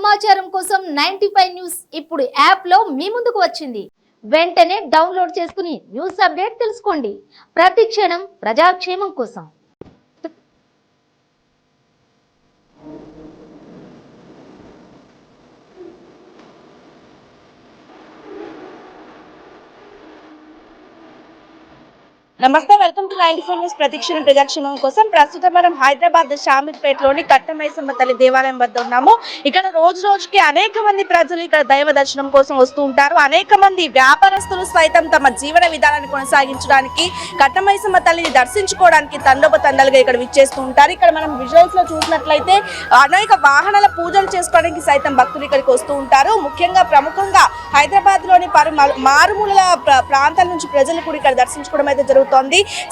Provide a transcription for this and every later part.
సమాచారం కోసం 95 న్యూస్ ఇప్పుడు యాప్ లో మీ ముందుకు వచ్చింది. వెంటనే డౌన్లోడ్ చేసుకుని న్యూస్ అప్డేట్ తెలుసుకోండి. ప్రతి క్షణం ప్రజాక్షేమం కోసం. నమస్తే, వెల్కమ్ టు 94 న్యూస్ ప్రతిక్షణ ప్రజాక్షేమం కోసం. ప్రస్తుతం మనం హైదరాబాద్ షామీర్పేటలోని కట్టమైసమ్మ తల్లి దేవాలయం వద్ద ఉన్నాము. ఇక్కడ రోజు రోజుకి అనేక మంది ప్రజలు ఇక్కడ దైవ దర్శనం కోసం వస్తూ ఉంటారు. అనేక మంది వ్యాపారస్తులు సైతం తమ జీవన విధానాన్ని కొనసాగించడానికి కట్టమైసమ్మ తల్లిని దర్శించుకోవడానికి తండోపతండాలుగా ఇక్కడ విచ్చేస్తూ ఉంటారు. ఇక్కడ మనం విజువల్స్ లో చూసినట్లయితే అనేక వాహనాల పూజలు చేసుకోవడానికి సైతం భక్తులు ఇక్కడికి వస్తూ ఉంటారు. ముఖ్యంగా ప్రముఖంగా హైదరాబాద్ లోని మారుమూల ప్రాంతాల నుంచి ప్రజలు కూడా ఇక్కడ దర్శించుకోవడం అయితే జరుగుతుంది.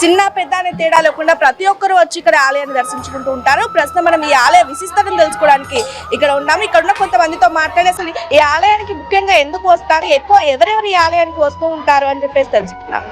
చిన్న పెద్ద అనే తేడా లేకుండా ప్రతి ఒక్కరు వచ్చి ఇక్కడ ఆలయాన్ని దర్శించుకుంటూ ఉంటారు. ప్రస్తుతం మనం ఈ ఆలయ విశిష్టతను తెలుసుకోవడానికి ఇక్కడ ఉన్నాము. ఇక్కడ ఉన్న కొంతమందితో మాట్లాడి అసలు ఈ ఆలయానికి ముఖ్యంగా ఎందుకు వస్తారు, ఎక్కువ ఎవరెవరు ఈ ఆలయానికి వస్తూ ఉంటారు అని చెప్పేసి తెలుసుకున్నాం.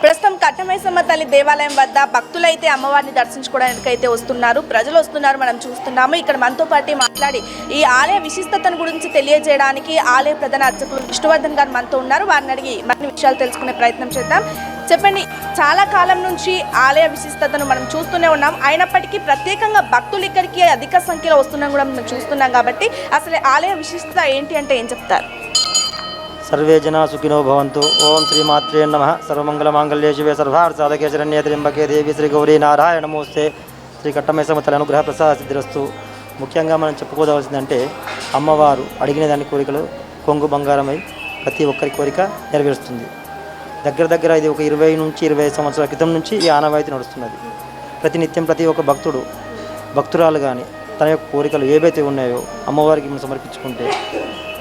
ప్రస్తుతం కట్టమైసమ్మ తల్లి దేవాలయం వద్ద భక్తులైతే అమ్మవారిని దర్శించుకోవడానికి అయితే వస్తున్నారు, ప్రజలు వస్తున్నారు, మనం చూస్తున్నాము. ఇక్కడ మనతో పాటు మాట్లాడి ఈ ఆలయ విశిష్టతను గురించి తెలియజేయడానికి ఆలయ ప్రధాన అర్చకులు విష్ణువర్ధన్ గారు మనతో ఉన్నారు. వారిని అడిగి మరిన్ని విషయాలు తెలుసుకునే ప్రయత్నం చేద్దాం. చెప్పండి, చాలా కాలం నుంచి ఆలయ విశిష్టతను మనం చూస్తూనే ఉన్నాం. అయినప్పటికీ ప్రత్యేకంగా భక్తులు ఇక్కడికి అధిక సంఖ్యలో వస్తున్నాం కూడా మనం చూస్తున్నాం. కాబట్టి అసలు ఆలయ విశిష్టత ఏంటి అంటే ఏం చెప్తారు? सर्वे जना सुखिनो भवन्तु। ओम श्री मात्रे नमः। सर्वमंगल मांगल्ये शिवे सर्वार्थ साधके शरण्ये त्र्यंबके देवी శ్రీ గౌరీ నారాయణ నమోస్తే. శ్రీ కట్టమైసమ్మ తల్లి అనుగ్రహ ప్రసాద సిద్ధిరస్తు. ముఖ్యంగా మనం చెప్పుకోదవలసిందంటే అమ్మవారు అడిగిన దాని కోరికలు కొంగు బంగారమై ప్రతి ఒక్కరి కోరిక నెరవేరుస్తుంది. దగ్గర ఇది ఒక 20 నుంచి 25 సంవత్సరాల క్రితం నుంచి ఈ ఆనవాయితీ నడుస్తున్నది. ప్రతినిత్యం ప్రతి ఒక్క భక్తురాలు కానీ తన యొక్క కోరికలు ఏవైతే ఉన్నాయో అమ్మవారికి మనం సమర్పించుకుంటే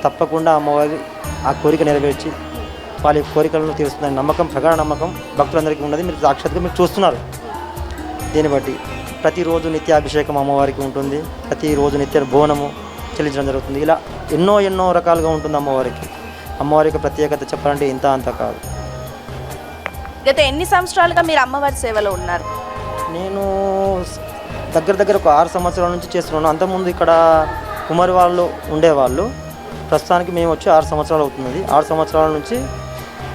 తప్పకుండా అమ్మవారి ఆ కోరిక నెరవేర్చి వాళ్ళ కోరికలను తీరుస్తుందని నమ్మకం, ప్రగాఢ నమ్మకం భక్తులందరికీ ఉన్నది. మీరు సాక్షాత్గా మీరు చూస్తున్నారు. దీన్ని బట్టి ప్రతిరోజు నిత్యాభిషేకం అమ్మవారికి ఉంటుంది. ప్రతిరోజు నిత్య బోనము చెల్లించడం జరుగుతుంది. ఇలా ఎన్నో రకాలుగా ఉంటుంది అమ్మవారికి. అమ్మవారికి ప్రత్యేకత చెప్పాలంటే ఇంత అంత కాదు. గత ఎన్ని సంవత్సరాలుగా మీరు అమ్మవారి సేవలో ఉన్నారు? నేను దగ్గర ఒక 6 సంవత్సరాల నుంచి చేస్తున్నాను. అంతకుముందు ఇక్కడ కుమారి వాళ్ళు ఉండేవాళ్ళు. ప్రస్తుతానికి మేము వచ్చి 6 సంవత్సరాలు అవుతున్నది. 6 సంవత్సరాల నుంచి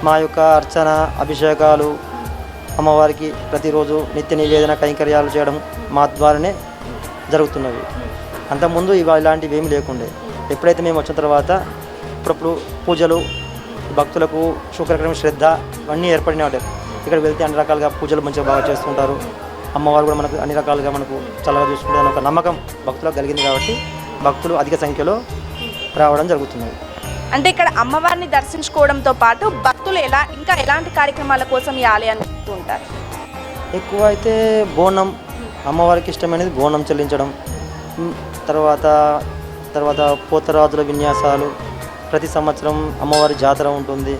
మా యొక్క అర్చన, అభిషేకాలు, అమ్మవారికి ప్రతిరోజు నిత్య నివేదన కైంకర్యాలు చేయడం మా ద్వారానే జరుగుతున్నవి. అంతకుముందు ఇలాంటివి ఏమీ లేకుండే. ఎప్పుడైతే మేము వచ్చిన తర్వాత ఇప్పుడప్పుడు పూజలు, భక్తులకు శుక్రకరం శ్రద్ధ ఇవన్నీ ఏర్పడినాయి. ఇక్కడ వెళ్తే అన్ని రకాలుగా పూజలు మంచిగా బాగా చేస్తుంటారు. అమ్మవారు కూడా మనకు అన్ని రకాలుగా మనకు చల్లగా చూసుకుంటారని ఒక నమ్మకం భక్తులకు కలిగింది. కాబట్టి భక్తులు అధిక సంఖ్యలో రావడం జరుగుతున్నది. అంటే ఇక్కడ అమ్మవారిని దర్శించుకోవడంతో పాటు భక్తులు ఇంకా ఎలాంటి కార్యక్రమాల కోసం ఈ ఆలయాన్ని ఉంటారు? ఎక్కువ అయితే బోనం, అమ్మవారికి ఇష్టమైనది బోనం చెల్లించడం, తర్వాత పోతరాజుల విన్యాసాలు, ప్రతి సంవత్సరం అమ్మవారి జాతర ఉంటుంది.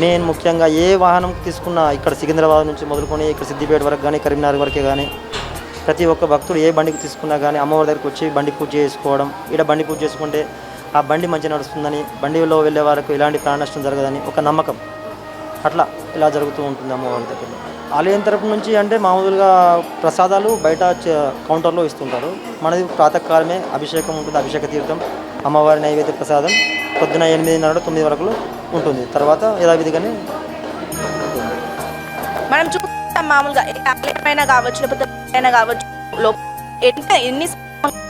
మెయిన్ ముఖ్యంగా ఏ వాహనం తీసుకున్నా ఇక్కడ సికింద్రాబాద్ నుంచి మొదలుకొని ఇక్కడ సిద్దిపేట వరకు కానీ కరీంనగర్ వరకే కానీ ప్రతి ఒక్క భక్తుడు ఏ బండికి తీసుకున్నా కానీ అమ్మవారి దగ్గరికి వచ్చి బండి పూజ చేసుకోవడం. ఇక్కడ బండి పూజ చేసుకుంటే ఆ బండి మంచిగా నడుస్తుందని, బండిలో వెళ్ళే వారికి ఎలాంటి ప్రాణ నష్టం జరగదని ఒక నమ్మకం. అట్లా ఇలా జరుగుతూ ఉంటుంది అమ్మవారి దగ్గర. ఆలయం తరపు నుంచి అంటే మామూలుగా ప్రసాదాలు బయట కౌంటర్లో ఇస్తుంటారు. మనది ప్రాతకాలమే అభిషేకం ఉంటుంది. అభిషేక తీర్థం, అమ్మవారి నైవేద్య ప్రసాదం పొద్దున 8:30 9 వరకు ఉంటుంది. తర్వాత యథావిధిగానే మనం చూస్తాం. మామూలుగా ఆలయమైనా కావచ్చు, లేకపోతే కావచ్చు, ఎన్ని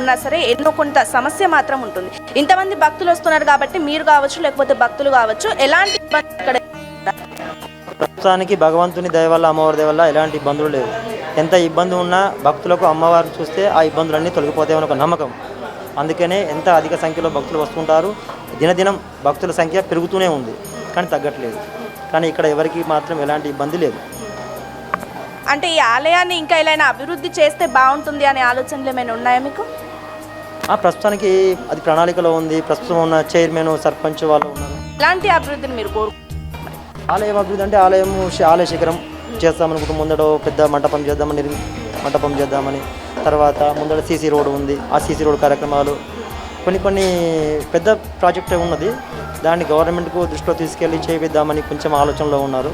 ఉన్నా సరే ఎన్నో కొంత సమస్య మాత్రం ఉంటుంది. ఇంతమంది భక్తులు వస్తున్నారు కాబట్టి మీరు కావచ్చు, లేకపోతే భక్తులు కావచ్చు, ఎలాంటి ఇబ్బంది ఇక్కడ? ప్రస్తుతానికి భగవంతుని దయ వల్ల, అమ్మవారి దయ వల్ల ఎలాంటి ఇబ్బందులు లేవు. ఎంత ఇబ్బంది ఉన్నా భక్తులకు అమ్మవారిని చూస్తే ఆ ఇబ్బందులన్నీ తొలగిపోతాయని ఒక నమ్మకం. అందుకనే ఎంత అధిక సంఖ్యలో భక్తులు వస్తుంటారు. దినదినం భక్తుల సంఖ్య పెరుగుతూనే ఉంది, కానీ తగ్గట్లేదు. కానీ ఇక్కడ ఎవరికి మాత్రం ఎలాంటి ఇబ్బంది లేదు. అంటే ఈ ఆలయాన్ని ఇంకా ఎలా అభివృద్ధి చేస్తే బాగుంటుంది అనే ఆలోచనలు ఏమైనా ఉన్నాయా మీకు? ప్రస్తుతానికి అది ప్రణాళికలో ఉంది. ప్రస్తుతం ఉన్న చైర్మన్, సర్పంచ్ వాళ్ళు ఉన్నారు. ఎలాంటి అభివృద్ధిని మీరు ఆలయం అభివృద్ధి అంటే ఆలయ శిఖరం చేస్తామనుకుంటూ ముందడ పెద్ద మంటపం చేద్దామని, తర్వాత ముందడ సీసీ రోడ్ ఉంది. ఆ సీసీ రోడ్ కార్యక్రమాలు కొన్ని పెద్ద ప్రాజెక్ట్ ఉన్నది. దాన్ని గవర్నమెంట్కు దృష్టిలో తీసుకెళ్ళి చేపిద్దామని కొంచెం ఆలోచనలో ఉన్నారు.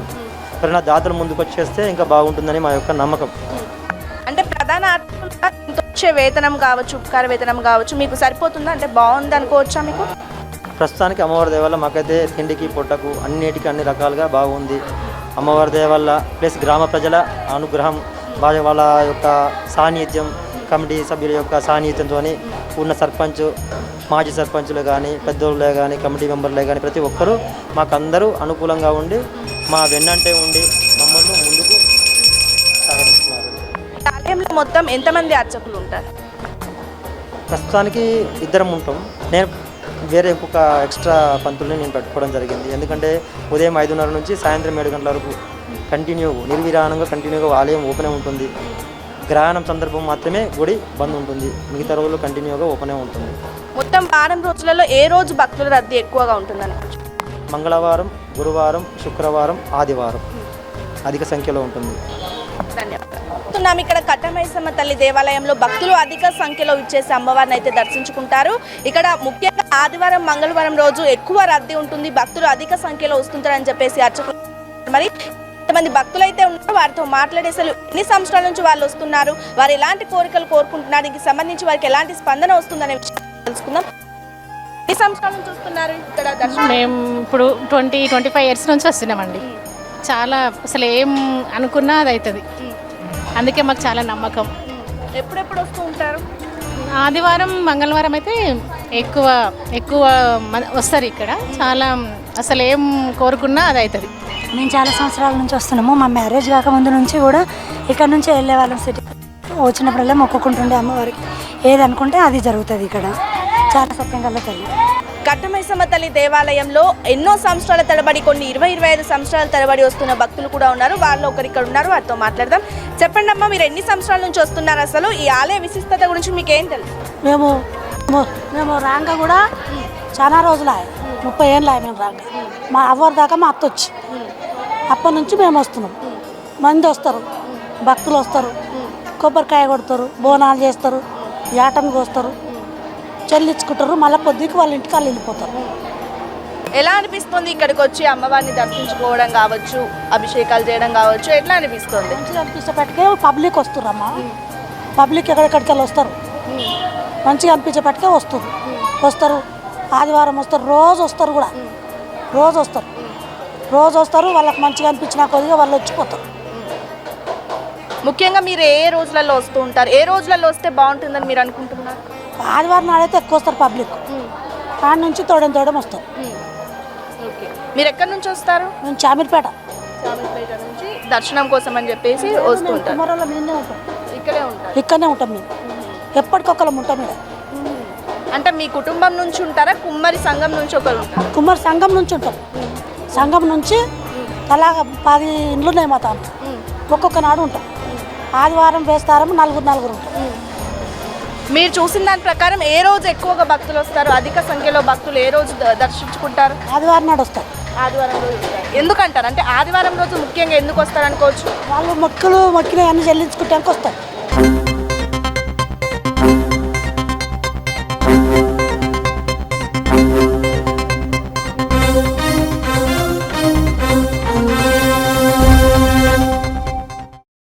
ఎవరైనా దాతలు ముందుకు వచ్చేస్తే ఇంకా బాగుంటుందని మా యొక్క నమ్మకం. అంటే ప్రధాన అర్చకులుగా వచ్చే వేతనం కావచ్చు, ఉపకార వేతనం కావచ్చు, మీకు సరిపోతుందా? అంటే బాగుంది అనుకోవచ్చా మీకు? ప్రస్తుతానికి అమ్మవారి దయ వల్ల మాకైతే తిండికి పొట్టకు అన్నిటికీ అన్ని రకాలుగా బాగుంది. అమ్మవారి దయ వల్ల ప్లస్ గ్రామ ప్రజల అనుగ్రహం, వాళ్ళ యొక్క సాన్నిధ్యం, కమిటీ సభ్యుల యొక్క సాన్నిధ్యంతో ఉన్న సర్పంచ్, మాజీ సర్పంచులు కానీ, పెద్దోళ్ళే కానీ, కమిటీ మెంబర్లే కానీ ప్రతి ఒక్కరూ మాకందరూ అనుకూలంగా ఉండి మా వెన్నంటే ఉండి మమ్మల్ని ముందుకు సాగనిస్తున్నారు. ఆలయంలో మొత్తం ఎంతమంది అర్చకులు ఉంటారు? ప్రస్తుతానికి 2 ఉంటాం. నేను వేరే ఇంకొక ఎక్స్ట్రా పంతుల్ని నేను పెట్టుకోవడం జరిగింది. ఎందుకంటే ఉదయం 5:30 నుంచి సాయంత్రం 7 గంటల వరకు కంటిన్యూగా ఆలయం ఓపెనే ఉంటుంది. గ్రహణం సందర్భం మాత్రమే గుడి బంద్ ఉంటుంది. మిగతా రోజులు కంటిన్యూగా ఓపెనే ఉంటుంది. మొత్తం వారం రోజులలో ఏ రోజు భక్తుల రద్దీ ఎక్కువగా ఉంటుందని? మంగళవారం, గురువారం, శుక్రవారం, ఆదివారం అధిక సంఖ్యలో ఉంటుంది. ధన్యవాదాలు. ఇక్కడ కట్టమైసమ్మ తల్లి దేవాలయంలో భక్తులు అధిక సంఖ్యలో ఇచ్చేసి అమ్మవారిని అయితే దర్శించుకుంటారు. ఇక్కడ ముఖ్యంగా ఆదివారం, మంగళవారం రోజు ఎక్కువ రద్దీ ఉంటుంది. భక్తులు అధిక సంఖ్యలో వస్తుంటారని చెప్పేసి అర్చకులు మరి కొంతమంది భక్తులు అయితే ఉన్నారు. వారితో మాట్లాడే అసలు ఎన్ని సంవత్సరాల నుంచి వాళ్ళు వస్తున్నారు, వారు ఎలాంటి కోరికలు కోరుకుంటున్నారు, దీనికి సంబంధించి వారికి ఎలాంటి స్పందన వస్తుందనే విషయం తెలుసుకుందాం. ఎన్ని సంవత్సరాల నుంచి వస్తున్నారు ఇక్కడ దర్శనం? మేము ఇప్పుడు 25 ఇయర్స్ నుంచి వస్తున్నామండి. చాలా అసలు ఏం అనుకున్నా అది అవుతుంది. అందుకే మాకు చాలా నమ్మకం. ఎప్పుడెప్పుడు వస్తూ ఉంటారు? ఆదివారం, మంగళవారం అయితే ఎక్కువ వస్తారు ఇక్కడ. చాలా అసలు ఏం కోరుకున్నా అది అవుతుంది. మేము చాలా సంవత్సరాల నుంచి వస్తున్నాము. మా మ్యారేజ్ కాకముందు నుంచి కూడా ఇక్కడ నుంచి వెళ్ళే వాళ్ళం. సిటీ వచ్చినప్పుడల్లా మొక్కుకుంటుండే అమ్మవారికి ఏది అనుకుంటే అది జరుగుతుంది. ఇక్కడ చాలా సత్యంగా తల్లి. కట్టమైసమ్మ తల్లి దేవాలయంలో ఎన్నో సంవత్సరాల తరబడి, కొన్ని 20-25 సంవత్సరాల తరబడి వస్తున్న భక్తులు కూడా ఉన్నారు. వాళ్ళు ఒకరు ఇక్కడ ఉన్నారు, వారితో మాట్లాడదాం. చెప్పండి అమ్మా, మీరు ఎన్ని సంవత్సరాల నుంచి వస్తున్నారు? అసలు ఈ ఆలయ విశిష్టత గురించి మీకు ఏం తెలుసు? మేము రాంగా కూడా చాలా రోజులు 30 ఏళ్ళు మేము రాంగా. మా అవ్వరి దాకా మా అత్త వచ్చి అప్పటి నుంచి మేము వస్తున్నాం. మంది వస్తారు, భక్తులు వస్తారు, కొబ్బరికాయ కొడతారు, బోనాలు చేస్తారు, యాటను కోస్తారు, చెల్లించుకుంటారు. మళ్ళీ పొద్దుకి వాళ్ళ ఇంటికి వాళ్ళు వెళ్ళిపోతారు. ఎలా అనిపిస్తుంది ఇక్కడికి వచ్చి అమ్మవారిని దర్శించుకోవడం కావచ్చు, అభిషేకాలు చేయడం కావచ్చు, ఎట్లా అనిపిస్తుంది? మంచిగా అనిపించేపటికే పబ్లిక్ వస్తుర్రమ్మా. పబ్లిక్ ఎక్కడెక్కడికి వెళ్ళి వస్తారు. మంచిగా అనిపించేపటికే వస్తారు. ఆదివారం వస్తారు, రోజు వస్తారు కూడా, రోజు వస్తారు. వాళ్ళకి మంచిగా అనిపించినా కొద్దిగా వాళ్ళు వచ్చిపోతారు. ముఖ్యంగా మీరు ఏ రోజులలో వస్తూ ఉంటారు? ఏ రోజులలో వస్తే బాగుంటుందని మీరు అనుకుంటున్నారు? ఆదివారం నాడైతే ఎక్కువ వస్తారు పబ్లిక్. ఆడ నుంచి తోడెం వస్తారు. మీరు ఎక్కడి నుంచి వస్తారు? మేము చామిరిపేట నుంచి దర్శనం కోసం అని చెప్పేసి వస్తూ ఉంటారు. కుమ్మరోళ్ళ మీదనే ఉంటాం, ఇక్కడనే ఉంటాం. మేము ఎప్పటికొకరం ఉంటాం ఇక్కడ. అంటే మీ కుటుంబం నుంచి ఉంటారా? కుమ్మరి సంఘం నుంచి ఒకరు ఉంటారు? కుమ్మరి సంఘం నుంచి ఉంటాం. సంఘం నుంచి అలా 10 ఇండ్లు ఉన్నాయి మా తాను. ఒక్కొక్క నాడు ఉంటాం. ఆదివారం వేస్తారం 4 ఉంటాం. మీరు చూసిన దాని ప్రకారం ఏ రోజు ఎక్కువగా భక్తులు వస్తారు? అధిక సంఖ్యలో భక్తులు ఏ రోజు దర్శించుకుంటారు? ఆదివారం నాడు వస్తారు. ఆదివారం రోజు ఎందుకంటారు? అంటే ఆదివారం రోజు ముఖ్యంగా ఎందుకు వస్తారు అనుకోవచ్చు? వాళ్ళు మొక్కిన అన్ని చెల్లించుకుంటానికి వస్తారు.